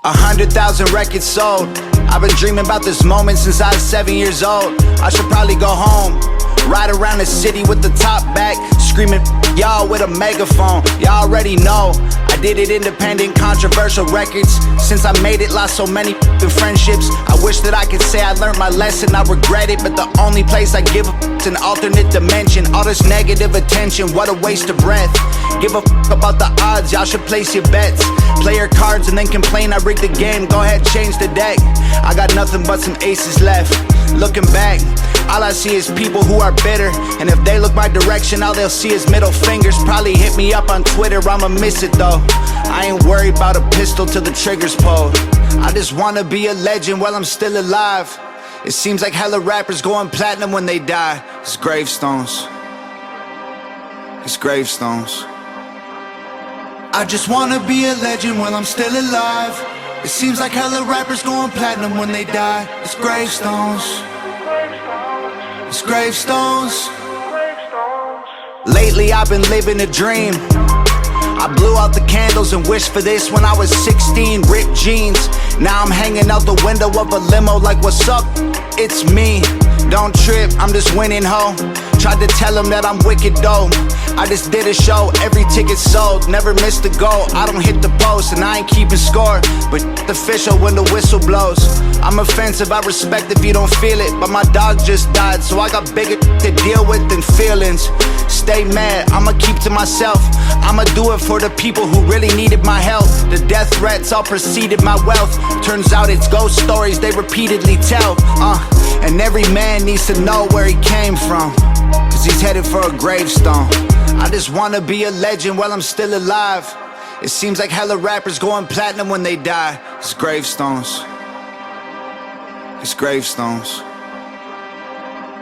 100,000 records sold. I've been dreaming about this moment since I was 7 years old. I should probably go home, ride around the city with the top back, screaming y'all with a megaphone. Y'all already know I did it independent, controversial records. Since I made it, lost so many friendships. I wish that I could say I learned my lesson, I regret it, but the only place I give a an alternate dimension. All this negative attention, what a waste of breath. Give a about the odds, y'all should place your bets. Play your cards and then complain I rigged the game. Go ahead, change the deck. I got nothing but some aces left. Looking back, all I see is people who are bitter, and if they look my direction, all they'll see is middle fingers. Probably hit me up on Twitter, I'ma miss it though. I ain't worried about a pistol till the trigger's pulled. I just wanna be a legend while I'm still alive. It seems like hella rappers going platinum when they die. It's gravestones. It's gravestones. I just wanna be a legend while I'm still alive. It seems like hella rappers going platinum when they die. It's gravestones. It's gravestones. Lately I've been living a dream. I blew out the candles and wished for this when I was 16. Ripped jeans, now I'm hanging out the window of a limo like, what's up? It's me. Don't trip, I'm just winning, ho. Tried to tell them that I'm wicked dope. I just did a show, every ticket sold. Never missed a goal, I don't hit the post, and I ain't keeping score, but official when the whistle blows. I'm offensive, I respect if you don't feel it, but my dog just died, so I got bigger to deal with than feelings. Stay mad, I'ma keep to myself. I'ma do it for the people who really needed my help. The death threats all preceded my wealth. Turns out it's ghost stories they repeatedly tell. And every man needs to know where he came from, cause he's headed for a gravestone. I just wanna be a legend while I'm still alive. It seems like hella rappers going platinum when they die. It's gravestones. It's gravestones.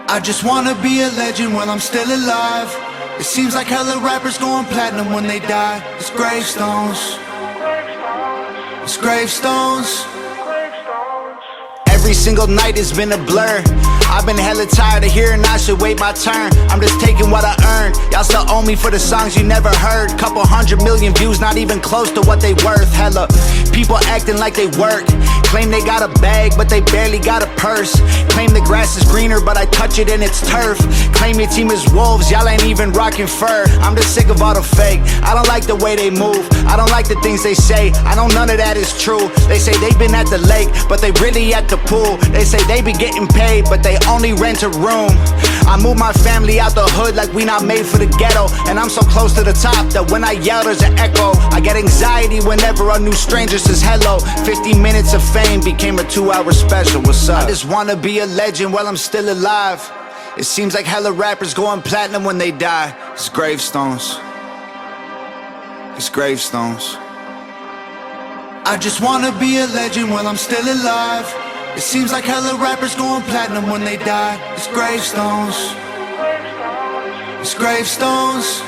I just wanna be a legend while I'm still alive. It seems like hella rappers going platinum when they die. It's gravestones. It's gravestones. Every single night has been a blur. I've been hella tired of hearing I should wait my turn. I'm just taking what I earned. Y'all still owe me for the songs you never heard. Couple 100 million views, not even close to what they worth. Hella people acting like they work. Claim they got a bag, but they barely got a purse. Claim the grass is greener, but I touch it and it's turf. Claim your team is wolves, y'all ain't even rocking fur. I'm just sick of all the fake. I don't like the way they move, I don't like the things they say. I know none of that is true. They say they been at the lake, but they really at the pool. They say they be getting paid, but they only rent a room. I move my family out the hood like we not made for the ghetto, and I'm so close to the top that when I yell there's an echo. I get anxiety whenever a new stranger says hello. 50 minutes of fame became a 2-hour special. What's up? I just wanna be a legend while I'm still alive. It seems like hella rappers going platinum when they die. It's gravestones. It's gravestones. I just wanna be a legend while I'm still alive. It seems like hella rappers going platinum when they die. It's gravestones. It's gravestones.